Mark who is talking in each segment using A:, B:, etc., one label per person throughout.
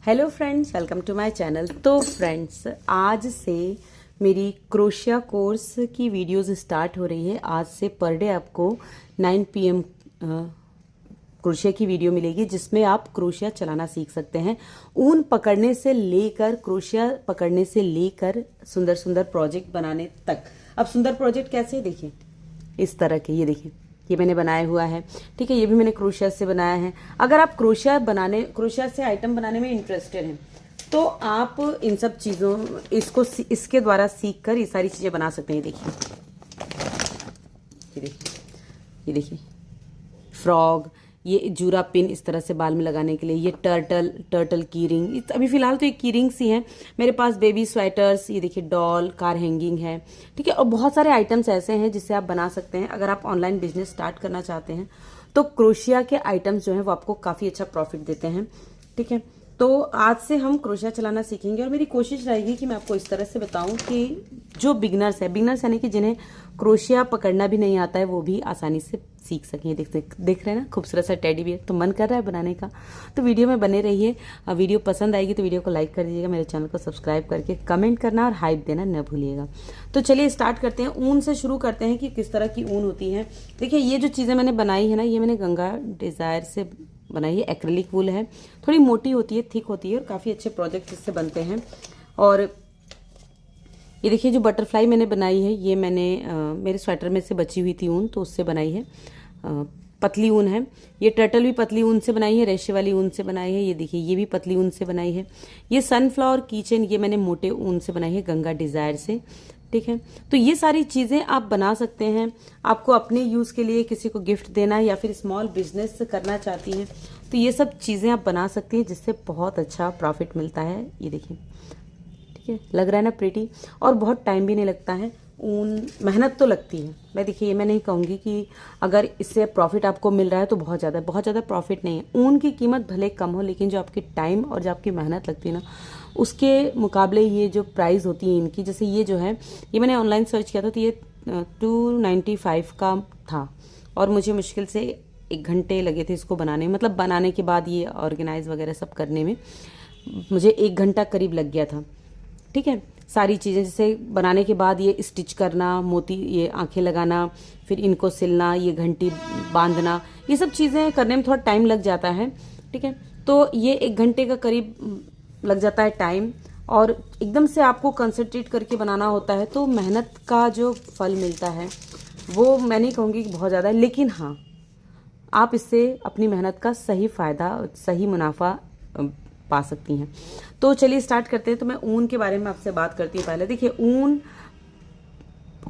A: Hello friends, welcome to my channel. तो friends, आज से मेरी क्रोशिया कोर्स की वीडियोस स्टार्ट हो रही है। आज से पर डे आपको 9 PM क्रोशिया की वीडियो मिलेगी, जिसमें आप क्रोशिया चलाना सीख सकते हैं। ऊन पकड़ने से लेकर, क्रोशिया पकड़ने से लेकर सुंदर सुंदर प्रोजेक्ट बनाने तक। अब सुंदर प्रोजेक्ट कैसे, देखिए इस तरह के, ये देखिए ये मैंने बनाया हुआ है, ठीक है। ये भी मैंने क्रोशिया से बनाया है। अगर आप क्रोशिया से आइटम बनाने में इंटरेस्टेड हैं तो आप इन सब चीज़ों इसके द्वारा सीख कर ये सारी चीज़ें बना सकते हैं। ये देखिए फ्रॉग, ये जूरा पिन इस तरह से बाल में लगाने के लिए, ये टर्टल की रिंग। अभी फिलहाल तो ये की रिंग्स ही हैं मेरे पास। बेबी स्वेटर्स, ये देखिए डॉल, कार हैंगिंग है, ठीक है। और बहुत सारे आइटम्स ऐसे हैं जिससे आप बना सकते हैं। अगर आप ऑनलाइन बिजनेस स्टार्ट करना चाहते हैं तो क्रोशिया के आइटम्स जो हैं वो आपको काफ़ी अच्छा प्रॉफिट देते हैं, ठीक है। तो आज से हम क्रोशिया चलाना सीखेंगे और मेरी कोशिश रहेगी कि मैं आपको इस तरह से बताऊं कि जो बिगनर्स यानी कि जिन्हें क्रोशिया पकड़ना भी नहीं आता है, वो भी आसानी से सीख सकें। देख रहे हैं ना, खूबसूरत सा टेडी बियर। तो मन कर रहा है बनाने का, तो वीडियो में बने रहिए। वीडियो पसंद आएगी तो वीडियो को लाइक कर दीजिएगा, मेरे चैनल को सब्सक्राइब करके कमेंट करना और हाइप देना न भूलिएगा। तो चलिए स्टार्ट करते हैं। ऊन से शुरू करते हैं कि किस तरह की ऊन होती है। देखिए ये जो चीज़ें मैंने बनाई है ना, ये मैंने गंगा डिज़ायर से बनाई है। एक्रेलिक वूल है, थोड़ी मोटी होती है, थिक होती है और काफ़ी अच्छे प्रोजेक्ट इससे बनते हैं। और ये देखिए जो बटरफ्लाई मैंने बनाई है, ये मैंने मेरे स्वेटर में से बची हुई थी ऊन, तो उससे बनाई है। पतली ऊन है। ये टर्टल भी पतली ऊन से बनाई है, रेशे वाली ऊन से बनाई है। ये देखिए ये भी पतली ऊन से बनाई है। ये सनफ्लावर किचन, ये मैंने मोटे ऊन से बनाई है, गंगा डिज़ायर से, ठीक है। तो ये सारी चीज़ें आप बना सकते हैं। आपको अपने यूज़ के लिए, किसी को गिफ्ट देना है या फिर स्मॉल बिजनेस करना चाहती हैं तो ये सब चीज़ें आप बना सकती हैं, जिससे बहुत अच्छा प्रॉफिट मिलता है। ये देखिए, ठीक है, लग रहा है ना प्रीटी। और बहुत टाइम भी नहीं लगता है। ऊन मेहनत तो लगती है। मैं नहीं कहूँगी कि अगर इससे प्रॉफिट आपको मिल रहा है तो बहुत ज़्यादा प्रॉफिट नहीं है। ऊन की कीमत भले कम हो, लेकिन जो आपकी टाइम और जो आपकी मेहनत लगती है ना, उसके मुकाबले ये जो प्राइस होती है इनकी, जैसे ये जो है, ये मैंने ऑनलाइन सर्च किया था तो ये 295 का था और मुझे मुश्किल से 1 घंटे लगे थे इसको बनाने में। मतलब बनाने के बाद ये ऑर्गेनाइज वगैरह सब करने में मुझे 1 घंटा करीब लग गया था, ठीक है। सारी चीज़ें जैसे बनाने के बाद ये स्टिच करना, मोती, ये आंखें लगाना, फिर इनको सिलना, ये घंटी बांधना, ये सब चीज़ें करने में थोड़ा टाइम लग जाता है, ठीक है। तो ये 1 घंटे का करीब लग जाता है टाइम, और एकदम से आपको कंसंट्रेट करके बनाना होता है, तो मेहनत का जो फल मिलता है वो मैं नहीं कहूँगी कि बहुत ज़्यादा है, लेकिन हाँ, आप इससे अपनी मेहनत का सही फ़ायदा, सही मुनाफा पा सकती हैं। तो चलिए स्टार्ट करते हैं। तो मैं ऊन के बारे में आपसे बात करती हूँ। पहले देखिए, ऊन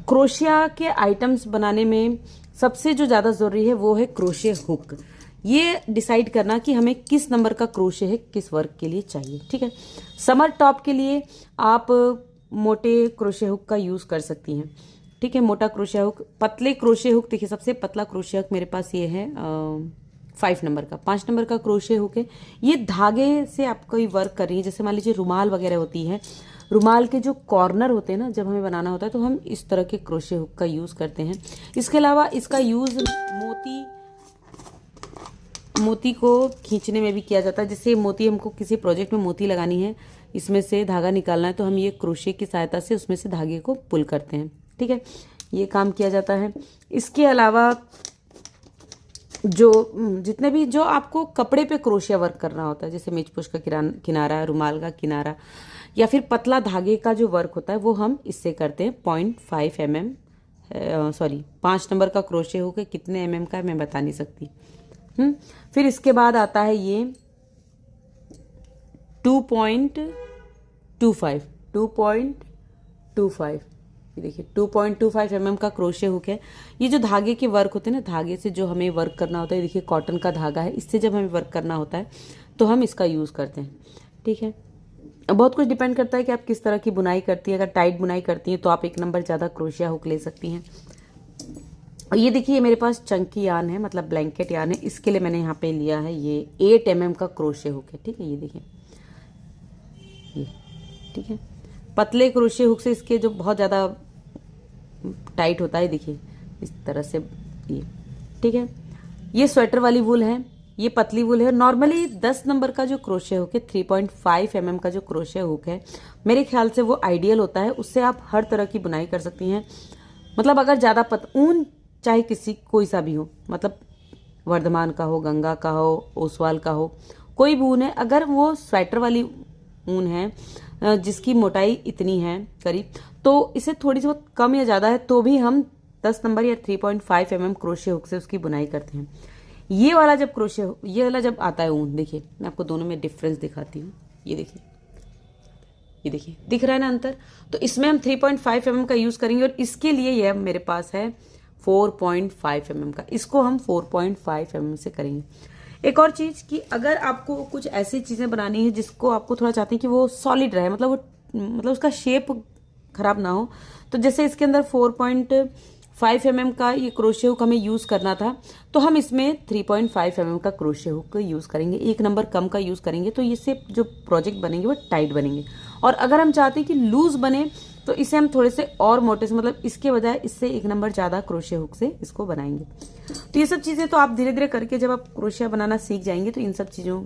A: क्रोशिया के आइटम्स बनाने में सबसे जो ज़्यादा ज़रूरी है वो है क्रोशे हुक। ये डिसाइड करना कि हमें किस नंबर का क्रोशे है, किस वर्क के लिए चाहिए, ठीक है। समर टॉप के लिए आप मोटे क्रोशे हुक का यूज़ कर सकती हैं, ठीक है। मोटा क्रोशे हुक, पतले क्रोशे हुक, देखिए सबसे पतला क्रोशे हुक मेरे पास ये है 5 नंबर का, 5 नंबर का क्रोशे हुक है। ये धागे से आप कोई वर्क कर रही है, जैसे मान लीजिए रुमाल वगैरह होती है, रुमाल के जो कॉर्नर होते हैं ना, जब हमें बनाना होता है तो हम इस तरह के क्रोशे हुक का यूज़ करते हैं। इसके अलावा इसका यूज़ मोती को खींचने में भी किया जाता है। जैसे मोती, हमको किसी प्रोजेक्ट में मोती लगानी है, इसमें से धागा निकालना है, तो हम ये क्रोशे की सहायता से उसमें से धागे को पुल करते हैं, ठीक है। ये काम किया जाता है। इसके अलावा जितने भी जो आपको कपड़े पे क्रोशिया वर्क करना होता है, जैसे मेजपोश का किनारा, रुमाल का किनारा, या फिर पतला धागे का जो वर्क होता है, वो हम इससे करते हैं। 0.5 mm, 5 नंबर का क्रोशे हो के कितने mm का है मैं बता नहीं सकती। फिर इसके बाद आता है ये 2.25, ये देखिए 2.25 mm का क्रोशे हुक है। ये जो धागे के वर्क होते हैं ना, धागे से जो हमें वर्क करना होता है, देखिए कॉटन का धागा है, इससे जब हमें वर्क करना होता है तो हम इसका यूज़ करते हैं, ठीक है। बहुत कुछ डिपेंड करता है कि आप किस तरह की बुनाई करती हैं। अगर टाइट बुनाई करती हैं तो आप 1 नंबर ज़्यादा क्रोशिया हुक ले सकती हैं। और ये देखिए मेरे पास चंकी यान है, मतलब ब्लैंकेट यान है, इसके लिए मैंने यहाँ पे लिया है ये 8 mm का क्रोशे हुक है, ठीक है। ये देखिए ये, ठीक है। पतले क्रोशे हुक से इसके जो बहुत ज़्यादा टाइट होता है, देखिए इस तरह से ये, ठीक है। ये स्वेटर वाली वूल है, ये पतली वूल है। नॉर्मली 10 नंबर का जो क्रोशे हुक है, 3.5 mm का जो क्रोशे हुक है, मेरे ख्याल से वो आइडियल होता है। उससे आप हर तरह की बुनाई कर सकती हैं। मतलब अगर ज़्यादा ऊन चाहे किसी कोई सा भी हो, मतलब वर्धमान का हो, गंगा का हो, ओसवाल का हो, कोई भी ऊन है, अगर वो स्वेटर वाली ऊन है जिसकी मोटाई इतनी है करीब, तो इसे थोड़ी सी बहुत कम या ज़्यादा है तो भी हम 10 नंबर या 3.5 mm क्रोशे हुक से उसकी बुनाई करते हैं। ये वाला जब आता है ऊन, देखिए मैं आपको दोनों में डिफरेंस दिखाती हूँ। ये देखिए दिख रहा है ना अंतर। तो इसमें हम 3.5 mm का यूज करेंगे और इसके लिए ये मेरे पास है 4.5 mm का, इसको हम 4.5 mm से करेंगे। एक और चीज कि अगर आपको कुछ ऐसी चीजें बनानी है जिसको आपको थोड़ा चाहते हैं कि वो सॉलिड रहे, मतलब उसका शेप खराब ना हो, तो जैसे इसके अंदर 4.5 mm का ये क्रोशे हुक हमें यूज करना था, तो हम इसमें 3.5 mm का क्रोशे हुक यूज करेंगे, 1 नंबर कम का यूज करेंगे, तो इससे जो प्रोजेक्ट बनेंगे वो टाइट बनेंगे। और अगर हम चाहते हैं कि लूज बने तो इसे हम थोड़े से और मोटे से, मतलब इसके बजाय इससे 1 नंबर ज्यादा क्रोशे हुक से इसको बनाएंगे। तो ये सब चीजें तो आप धीरे धीरे करके जब आप क्रोशिया बनाना सीख जाएंगे तो इन सब चीजों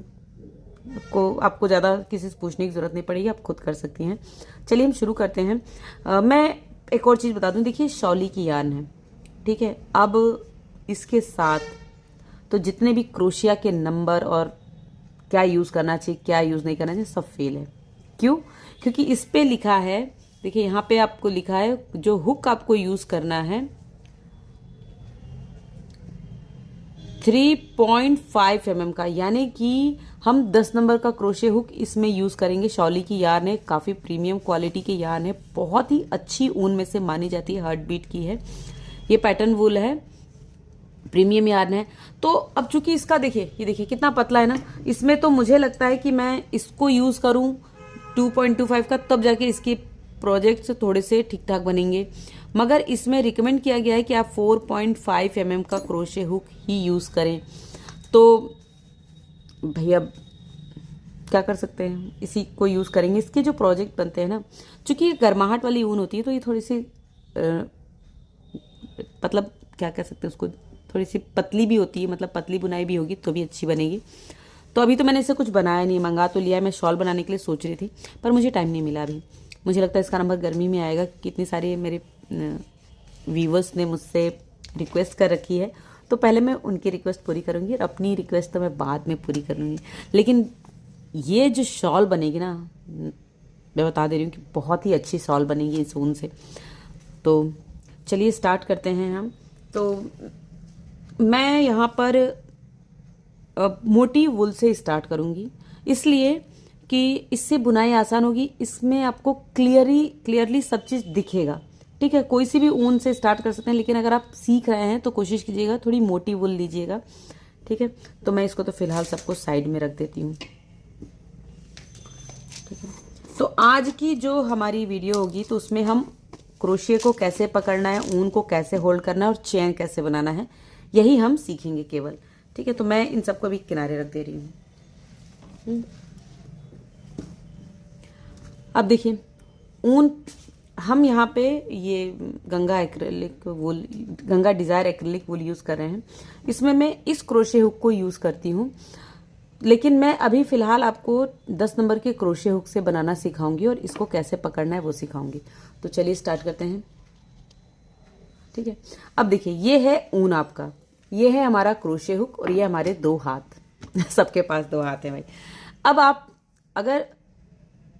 A: को आपको ज्यादा किसी से पूछने की जरूरत नहीं पड़ेगी, आप खुद कर सकती हैं। चलिए हम शुरू करते हैं। मैं एक और चीज बता दूं, देखिए शॉली की यार्न है, ठीक है। अब इसके साथ तो जितने भी क्रोशिया के नंबर और क्या यूज करना चाहिए क्या यूज नहीं करना चाहिए सब फेल है। क्यों? क्योंकि इस पे लिखा है, देखिए यहाँ पे आपको लिखा है जो हुक आपको यूज करना है 3.5 mm का, यानी कि हम 10 नंबर का क्रोशे हुक इसमें यूज करेंगे। शॉली की यार्न है, काफी प्रीमियम क्वालिटी की यार्न है, बहुत ही अच्छी ऊन में से मानी जाती है, हार्ट बीट की है। ये पैटर्न वूल है, प्रीमियम यार्न है। तो अब चूंकि इसका देखिए, ये देखिए कितना पतला है ना, इसमें तो मुझे लगता है कि मैं इसको यूज करूं 2.25 का, तब जाके इसके प्रोजेक्ट्स थोड़े से ठीक ठाक बनेंगे। मगर इसमें रिकमेंड किया गया है कि आप 4.5 mm का क्रोशे हुक ही यूज करें। तो भैया क्या कर सकते हैं, इसी को यूज करेंगे। इसके जो प्रोजेक्ट बनते हैं ना, चूंकि गर्माहट वाली ऊन होती है तो ये थोड़ी सी मतलब क्या कह सकते हैं उसको, थोड़ी सी पतली भी होती है, मतलब पतली बुनाई भी होगी तो भी अच्छी बनेगी। तो अभी तो मैंने इसे कुछ बनाया नहीं, मंगा तो लिया है। मैं शॉल बनाने के लिए सोच रही थी पर मुझे टाइम नहीं मिला अभी। मुझे लगता है इसका नंबर गर्मी में आएगा। कितनी सारे मेरे व्यूवर्स ने मुझसे रिक्वेस्ट कर रखी है, तो पहले मैं उनकी रिक्वेस्ट पूरी करूंगी और अपनी रिक्वेस्ट तो मैं बाद में पूरी करूंगी। लेकिन ये जो शॉल बनेगी ना, मैं बता दे रही हूँ कि बहुत ही अच्छी शॉल बनेगी इस ऊन से। तो चलिए स्टार्ट करते हैं हम। तो मैं यहाँ पर मोटी वूल से स्टार्ट करूंगी, इसलिए कि इससे बुनाई आसान होगी। इसमें आपको क्लियरली सब चीज़ दिखेगा, ठीक है। कोई सी भी ऊन से स्टार्ट कर सकते हैं, लेकिन अगर आप सीख रहे हैं तो कोशिश कीजिएगा थोड़ी मोटी वूल लीजिएगा, ठीक है। तो मैं इसको तो फिलहाल सबको साइड में रख देती हूँ, ठीक है। तो आज की जो हमारी वीडियो होगी तो उसमें हम क्रोशिया को कैसे पकड़ना है, ऊन को कैसे होल्ड करना है और चेन कैसे बनाना है, यही हम सीखेंगे केवल, ठीक है। तो मैं इन सबको भी किनारे रख दे रही हूँ। अब देखिए ऊन हम यहाँ पे ये गंगा डिजायर एक्रिलिक वूल यूज कर रहे हैं। इसमें मैं इस क्रोशे हुक को यूज करती हूँ, लेकिन मैं अभी फिलहाल आपको 10 नंबर के क्रोशे हुक से बनाना सिखाऊंगी और इसको कैसे पकड़ना है वो सिखाऊंगी। तो चलिए स्टार्ट करते हैं, ठीक है। अब देखिए ये है ऊन आपका, ये है हमारा क्रोशे हुक और ये हमारे 2 हाथ सबके पास 2 हाथ हैं भाई। अब आप अगर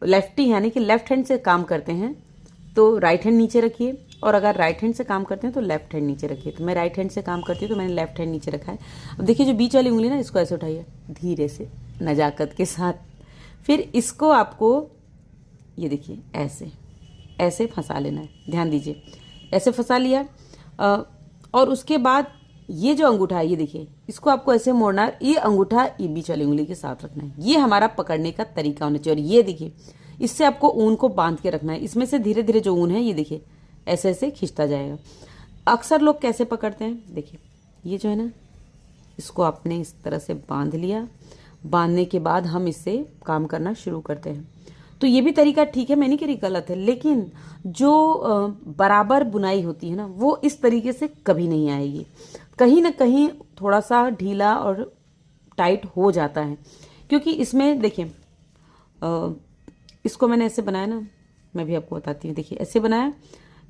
A: लेफ्टी यानी कि लेफ्ट हैंड से काम करते हैं तो राइट हैंड नीचे रखिए, और अगर राइट हैंड से काम करते हैं तो लेफ्ट हैंड नीचे रखिए। तो मैं राइट हैंड से काम करती हूँ तो मैंने लेफ्ट हैंड नीचे रखा है। अब देखिए जो बीच वाली उंगली ना, इसको ऐसे उठाइए धीरे से नजाकत के साथ, फिर इसको आपको ये देखिए ऐसे फंसा लेना है। ध्यान दीजिए, ऐसे फंसा लिया और उसके बाद ये जो अंगूठा है, ये देखिए इसको आपको ऐसे मोड़ना है, ये अंगूठा ये बीच वाली उंगली के साथ रखना है। ये हमारा पकड़ने का तरीका होना चाहिए। और ये देखिए इससे आपको ऊन को बांध के रखना है। इसमें से धीरे धीरे जो ऊन है ये देखिए ऐसे ऐसे खींचता जाएगा। अक्सर लोग कैसे पकड़ते हैं, देखिए ये जो है ना, इसको आपने इस तरह से बांध लिया। बांधने के बाद हम इससे काम करना शुरू करते हैं। तो ये भी तरीका ठीक है, मैं नहीं कह रही गलत है, लेकिन जो बराबर बुनाई होती है ना, वो इस तरीके से कभी नहीं आएगी। कहीं ना कहीं थोड़ा सा ढीला और टाइट हो जाता है, क्योंकि इसमें देखिए इसको मैंने ऐसे बनाया ना, मैं भी आपको बताती हूँ। देखिए ऐसे बनाया,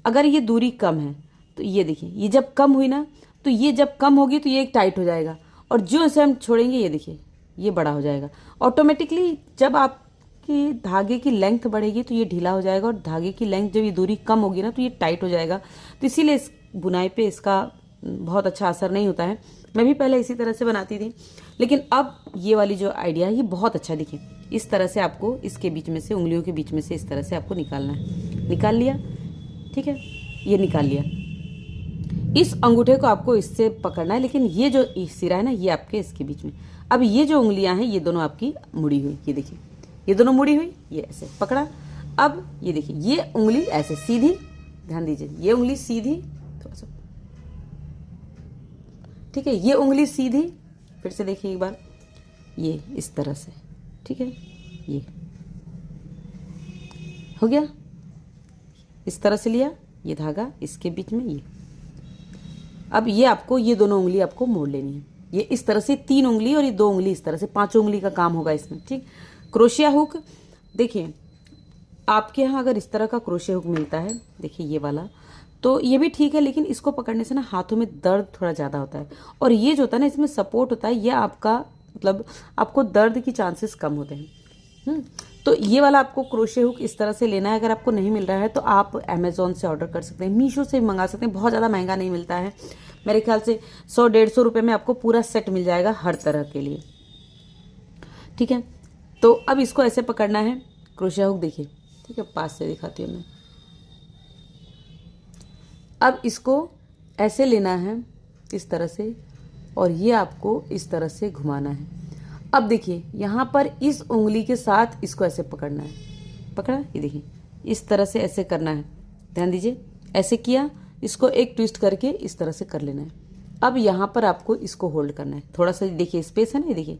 A: अगर ये दूरी कम है तो ये देखिए, ये जब कम हुई ना, तो ये जब कम होगी तो ये एक टाइट हो जाएगा, और जो इसे हम छोड़ेंगे ये देखिए ये बड़ा हो जाएगा ऑटोमेटिकली। जब आपकी धागे की लेंथ बढ़ेगी तो ये ढीला हो जाएगा, और धागे की लेंथ जब ये दूरी कम होगी ना तो ये टाइट हो जाएगा। तो इसीलिए इस बुनाई पे इसका बहुत अच्छा असर नहीं होता है। मैं भी पहले इसी तरह से बनाती थी, लेकिन अब ये वाली जो आइडिया है ये बहुत अच्छा। दिखे इस तरह से आपको इसके बीच में से, उंगलियों के बीच में से इस तरह से आपको निकालना है। निकाल लिया, ठीक है, ये निकाल लिया। इस अंगूठे को आपको इससे पकड़ना है, लेकिन ये जो सिरा है ना ये आपके इसके बीच में। अब ये जो उंगलियां हैं ये दोनों आपकी मुड़ी हुई, ये देखिए ये दोनों मुड़ी हुई, ये ऐसे पकड़ा। अब ये देखिए ये उंगली ऐसे सीधी, ध्यान दीजिए ये उंगली सीधी, थोड़ा सा, ठीक है, ये उंगली सीधी, फिर से देखिए एक बार, ये इस तरह से, ठीक है, ये हो गया। इस तरह से लिया, ये धागा इसके बीच में, ये अब ये आपको ये दोनों उंगली आपको मोड़ लेनी है। ये इस तरह से 3 उंगली और ये 2 उंगली, इस तरह से 5 उंगली का काम होगा इसमें, ठीक। क्रोशिया हुक देखिए आपके यहाँ अगर इस तरह का क्रोशिया हुक मिलता है, देखिए ये वाला, तो ये भी ठीक है, लेकिन इसको पकड़ने से ना हाथों में दर्द थोड़ा ज़्यादा होता है, और ये जो होता है ना इसमें सपोर्ट होता है, ये आपका मतलब आपको दर्द की चांसेस कम होते हैं। तो ये वाला आपको क्रोशिया हुक इस तरह से लेना है। अगर आपको नहीं मिल रहा है तो आप अमेजोन से ऑर्डर कर सकते हैं, मीशो से भी मंगा सकते हैं, बहुत ज़्यादा महंगा नहीं मिलता है, मेरे ख्याल से 100-150 रुपये में आपको पूरा सेट मिल जाएगा हर तरह के लिए, ठीक है। तो अब इसको ऐसे पकड़ना है क्रोशिया हुक, देखिए, ठीक है, पास से दिखाती हूँ मैं। अब इसको ऐसे लेना है इस तरह से, और ये आपको इस तरह से घुमाना है। अब देखिए यहाँ पर इस उंगली के साथ इसको ऐसे पकड़ना है, पकड़ा, ये देखिए इस तरह से ऐसे करना है, ध्यान दीजिए, ऐसे किया, इसको एक ट्विस्ट करके इस तरह से कर लेना है। अब यहाँ पर आपको इसको होल्ड करना है, थोड़ा सा देखिए स्पेस है ना, ये देखिए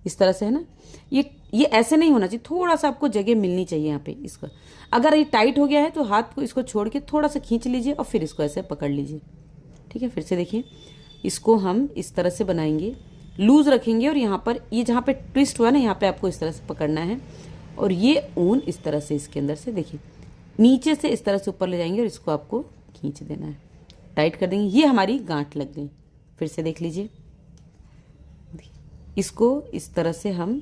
A: इस तरह से है ना, ये ऐसे नहीं होना चाहिए, थोड़ा सा आपको जगह मिलनी चाहिए यहाँ पे इसको। अगर ये टाइट हो गया है तो हाथ को इसको छोड़ के थोड़ा सा खींच लीजिए और फिर इसको ऐसे पकड़ लीजिए, ठीक है। फिर से देखिए इसको हम इस तरह से बनाएंगे, लूज रखेंगे, और यहाँ पर ये जहाँ पे ट्विस्ट हुआ ना यहाँ पे आपको इस तरह से पकड़ना है, और ये ऊन इस तरह से इसके अंदर से देखिए नीचे से इस तरह से ऊपर ले जाएंगे और इसको आपको खींच देना है, टाइट कर देंगे। ये हमारी गांठ लग गई, फिर से देख लीजिए, इसको इस तरह से हम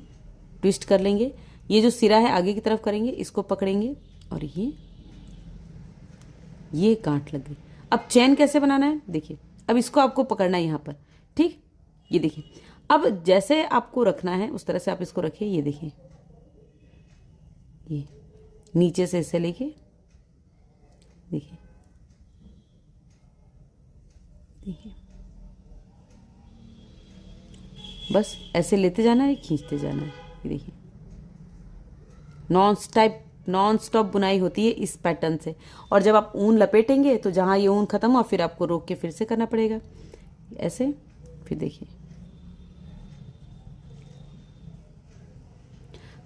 A: ट्विस्ट कर लेंगे, ये जो सिरा है आगे की तरफ करेंगे, इसको पकड़ेंगे, और ये गांठ लग गई। अब चैन कैसे बनाना है देखिए, अब इसको आपको पकड़ना है यहाँ पर, ठीक, ये देखिए। अब जैसे आपको रखना है उस तरह से आप इसको रखिए, ये देखिए ये नीचे से इसे लेके देखिए, देखिए बस ऐसे लेते जाना है, खींचते जाना है, ये देखिए नॉन स्टॉप बुनाई होती है इस पैटर्न से। और जब आप ऊन लपेटेंगे तो जहाँ ये ऊन खत्म हुआ फिर आपको रोक के फिर से करना पड़ेगा ऐसे, फिर देखिए।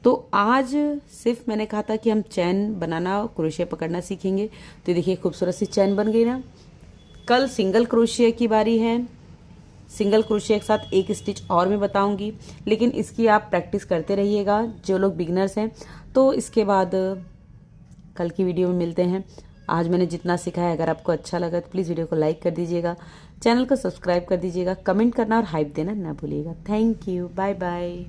A: तो आज सिर्फ मैंने कहा था कि हम चैन बनाना, क्रोशिया पकड़ना सीखेंगे, तो देखिए खूबसूरत सी चैन बन गई ना। कल सिंगल क्रोशिया की बारी है, सिंगल क्रोशिया के साथ एक स्टिच और मैं बताऊंगी, लेकिन इसकी आप प्रैक्टिस करते रहिएगा जो लोग बिगनर्स हैं। तो इसके बाद कल की वीडियो में मिलते हैं। आज मैंने जितना सिखाया, अगर आपको अच्छा लगा तो प्लीज़ वीडियो को लाइक कर दीजिएगा, चैनल को सब्सक्राइब कर दीजिएगा, कमेंट करना और हाइप देना ना भूलिएगा। Thank you, bye bye.